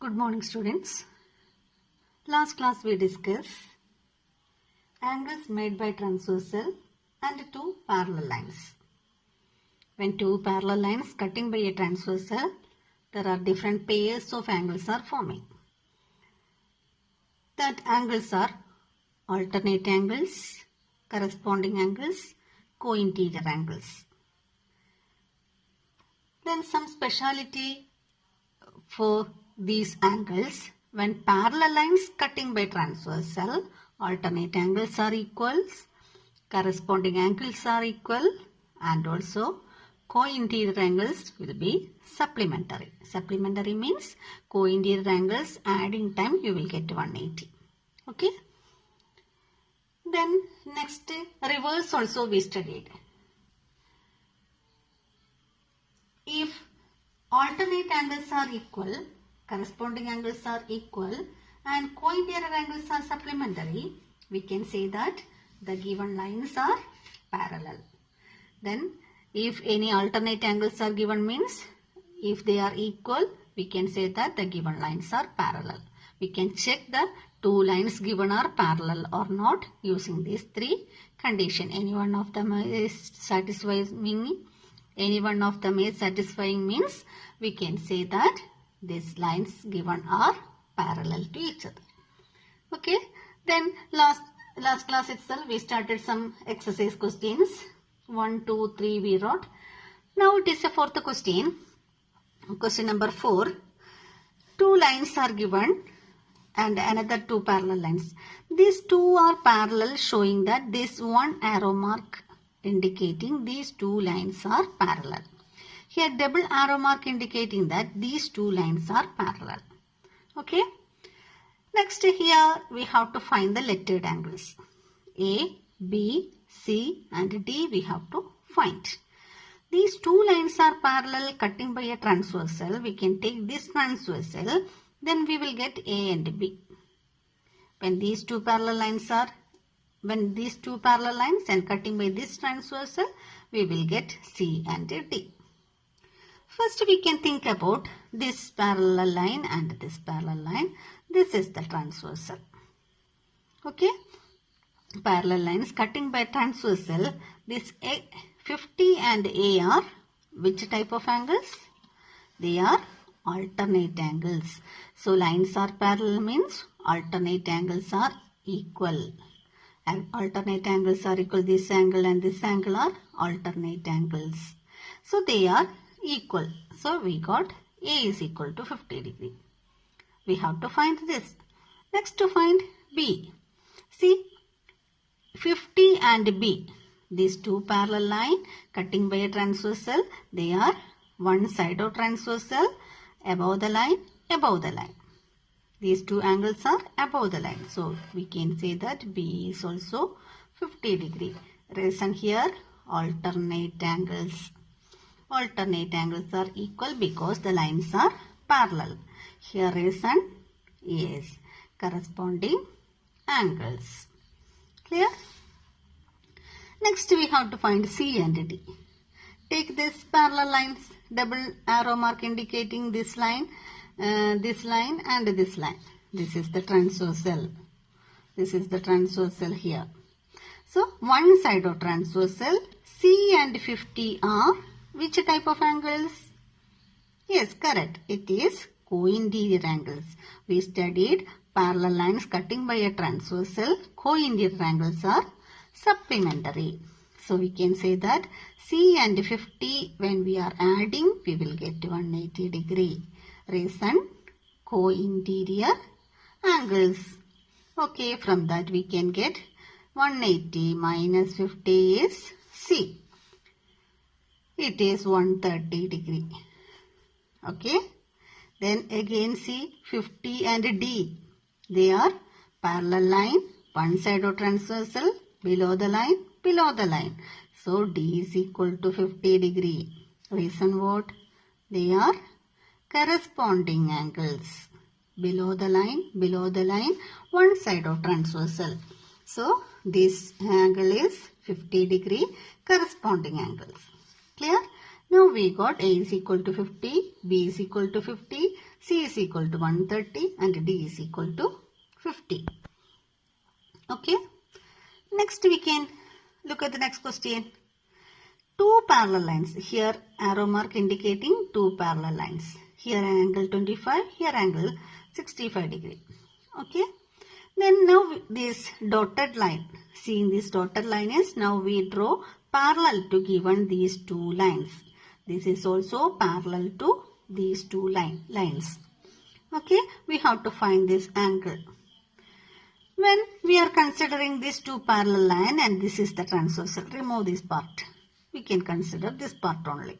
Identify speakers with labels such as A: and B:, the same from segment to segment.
A: Good morning, students. Last class we discussed angles made by transversal and two parallel lines. When two parallel lines cutting by a transversal, there are different pairs of angles are forming. That angles are alternate angles, corresponding angles, co-interior angles. Then some speciality for these angles: when parallel lines cutting by transversal, alternate angles are equals, corresponding angles are equal, and also co-interior angles will be supplementary. Supplementary means co-interior angles adding time you will get 180. Okay. Then next reverse also we studied. If alternate angles are equal, corresponding angles are equal, and co-interior angles are supplementary, we can say that the given lines are parallel. Then if any alternate angles are given means, if they are equal, we can say that the given lines are parallel. We can check the two lines given are parallel or not using these three conditions. Any one of them is satisfying. Any one of them is satisfying means we can say that these lines given are parallel to each other. Okay. Then last class itself we started some exercise questions. 1, 2, 3 we wrote. Now it is a fourth question. Question number 4. Two lines are given and another two parallel lines. These two are parallel, showing that this one arrow mark indicating these two lines are parallel. Here double arrow mark indicating that these two lines are parallel. Okay. Next here we have to find the lettered angles. A, B, C and D we have to find. These two lines are parallel cutting by a transversal. We can take this transversal, then we will get A and B. When these two parallel lines and cutting by this transversal, we will get C and D. First we can think about this parallel line and this parallel line. This is the transversal. Okay. Parallel lines cutting by transversal. This 50 and A are which type of angles? They are alternate angles. So lines are parallel means alternate angles are equal. And alternate angles are equal. This angle and this angle are alternate angles. So they are equal. So we got A is equal to 50 degree. We have to find this. Next to find B. See 50 and B. These two parallel line cutting by a transversal. They are one side of transversal, above the line, above the line. These two angles are above the line. So we can say that B is also 50 degree. Reason here alternate angles. Alternate angles are equal because the lines are parallel. Here reason is corresponding angles. Clear? Next we have to find C and D. Take this parallel lines, double arrow mark indicating this line and this line. This is the transversal. This is the transversal here. So one side of transversal. C and 50 are which type of angles? Yes, correct. It is co-interior angles. We studied parallel lines cutting by a transversal. Co-interior angles are supplementary. So we can say that C and 50 when we are adding we will get 180 degree. Reason co-interior angles. Okay, from that we can get 180 minus 50 is C. It is 130 degree. Okay. Then again see 50 and D. They are parallel line, one side of transversal, below the line, below the line. So D is equal to 50 degree. Reason what? They are corresponding angles. Below the line, one side of transversal. So this angle is 50 degree corresponding angles. Clear? Now we got A is equal to 50, B is equal to 50, C is equal to 130 and D is equal to 50. Okay. Next we can look at the next question. Two parallel lines. Here arrow mark indicating two parallel lines. Here angle 25, here angle 65 degree. Okay. Then now this dotted line. Seeing this dotted line is now we draw parallel to given these two lines. This is also parallel to these two lines. Okay. We have to find this angle. When we are considering these two parallel line and this is the transversal, remove this part. We can consider this part only.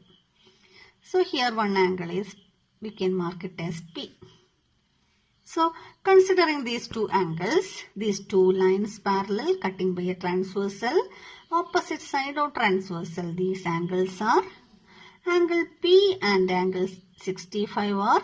A: So here one angle is, we can mark it as P. So considering these two angles, these two lines parallel cutting by a transversal, opposite side of transversal, these angles are angle P and angle 65 are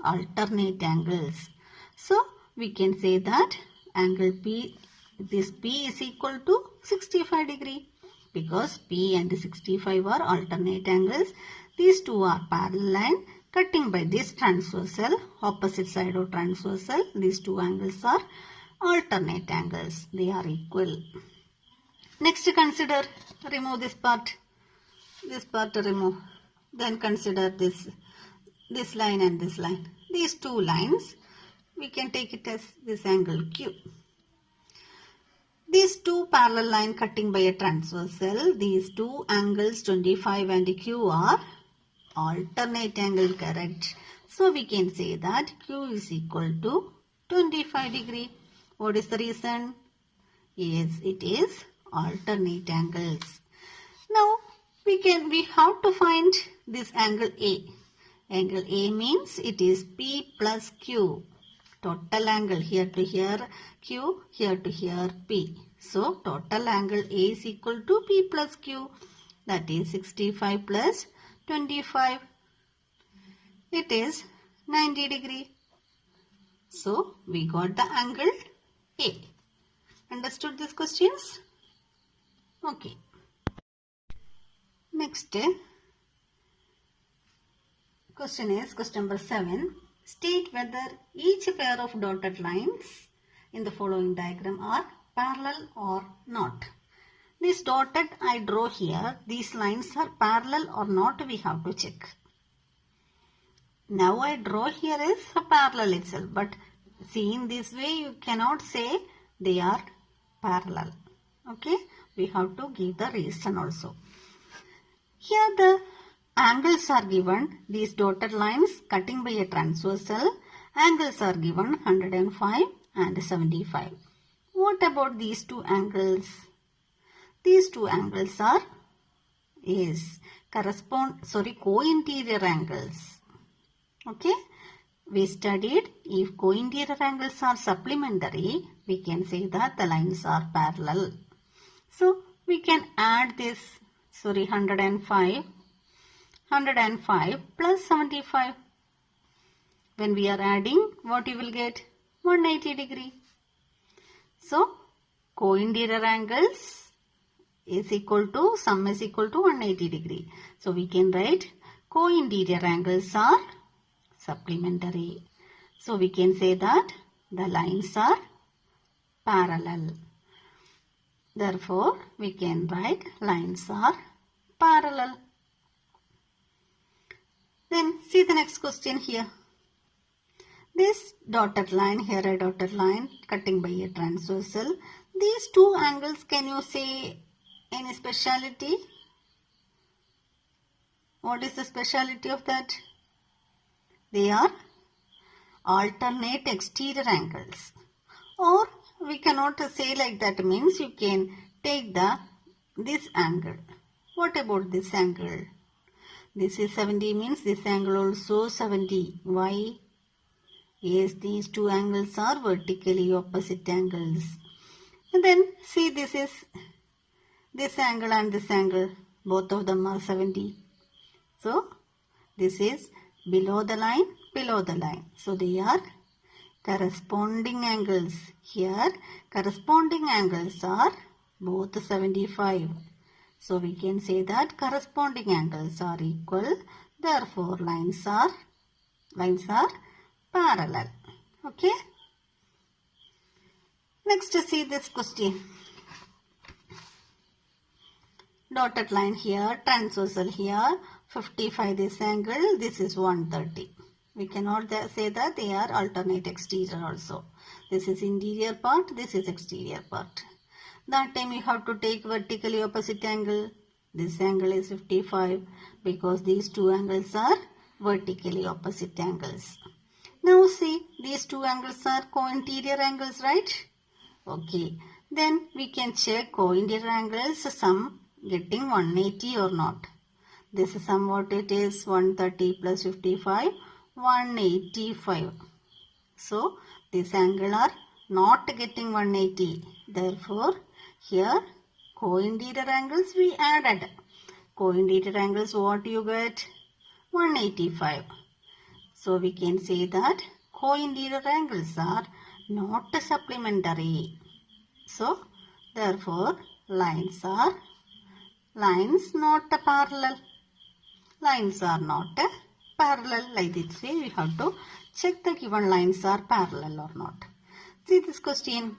A: alternate angles. So we can say that angle P, this P is equal to 65 degree because P and 65 are alternate angles. These two are parallel line cutting by this transversal, opposite side of transversal. These two angles are alternate angles. They are equal. Next consider, remove this part to remove. Then consider this line and this line. These two lines, we can take it as this angle Q. These two parallel line cutting by a transversal, these two angles 25 and Q are alternate angle, correct? So we can say that Q is equal to 25 degree. What is the reason? Yes, it is alternate angles. Now we have to find this angle A. Angle A means it is P plus Q. Total angle here to here Q, here to here P. So total angle A is equal to P plus Q. That is 65 plus 25. It is 90 degree. So we got the angle A. Understood these questions? Okay. Next question is question number 7. State whether each pair of dotted lines in the following diagram are parallel or not. This dotted I draw here, these lines are parallel or not, we have to check. Now I draw here is a parallel itself, but see in this way you cannot say they are parallel. Okay, we have to give the reason also. Here the angles are given, these dotted lines cutting by a transversal, angles are given 105 and 75. What about these two angles? These two angles are co-interior angles. Okay, we studied if co-interior angles are supplementary, we can say that the lines are parallel. So we can add this 105 plus 75. When we are adding, what you will get? 180 degree. So co-interior angles is equal to, sum is equal to 180 degree. So we can write co-interior angles are supplementary. So we can say that the lines are parallel. Therefore, we can write lines are parallel. Then see the next question here. This dotted line, here a dotted line cutting by a transversal. These two angles, can you say any speciality? What is the speciality of that? They are alternate exterior angles. Or we cannot say like that, means you can take this angle. What about this angle? This is 70 means this angle also 70. Why? Yes, these two angles are vertically opposite angles. And then see this is this angle and this angle. Both of them are 70. So this is below the line, below the line. So they are corresponding angles. Here corresponding angles are both 75. So we can say that corresponding angles are equal. Therefore, lines are parallel. Okay. Next, see this question. Dotted line here, transversal here, 55 this angle, this is 130. We cannot say that they are alternate exterior also. This is interior part, this is exterior part. That time you have to take vertically opposite angle. This angle is 55 because these two angles are vertically opposite angles. Now see, these two angles are co-interior angles, right? Okay, then we can check co-interior angles, sum getting 180 or not. This is sum what it is, 130 plus 55, 185. So, this angle are not getting 180. Therefore, here co-interior angles we added. Co-interior angles what you get? 185. So, we can say that co-interior angles are not supplementary. So, therefore, lines not parallel. Lines are not parallel. Like this way, we have to check the given lines are parallel or not. See this question.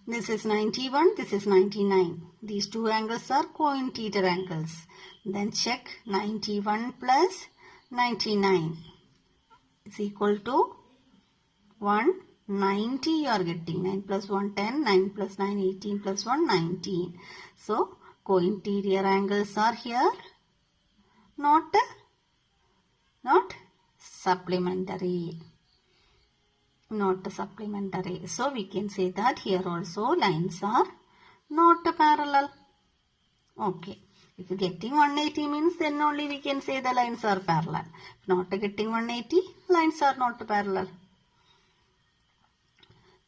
A: This is 91, this is 99. These two angles are co-interior angles. Then check 91 plus 99 is equal to 190 you are getting. 9 plus 1, 10. 9 plus 9, 18 plus 1, 19. So, co-interior angles are here. Not supplementary. Not supplementary. So, we can say that here also lines are not parallel. Okay. If getting 180 means then only we can say the lines are parallel. If not getting 180, lines are not parallel.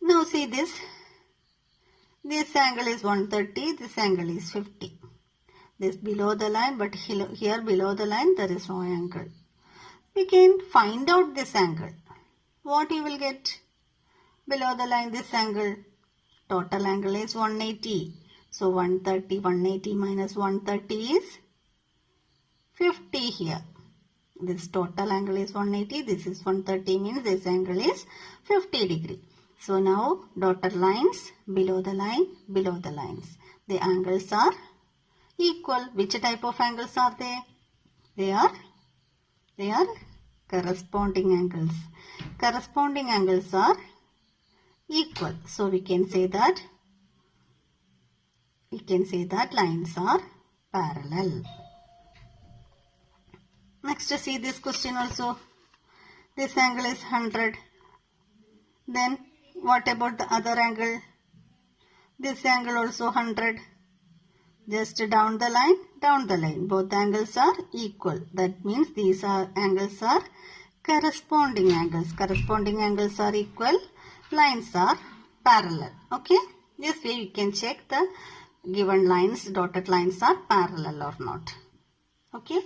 A: Now see this. This angle is 130, this angle is 50. This below the line, but here below the line there is no angle. We can find out this angle. What you will get? Below the line this angle. Total angle is 180. So 130, 180 minus 130 is 50 here. This total angle is 180. This is 130 means this angle is 50 degree. So now dotted lines below the line, below the lines. The angles are equal. Which type of angles are they? They are corresponding angles. Corresponding angles are equal. So we can say that lines are parallel. Next, see this question also. This angle is 100. Then what about the other angle? This angle also 100. Just down the line. Both angles are equal. That means these angles are corresponding angles. Corresponding angles are equal. Lines are parallel. Okay. This way you can check the given lines, dotted lines are parallel or not. Okay.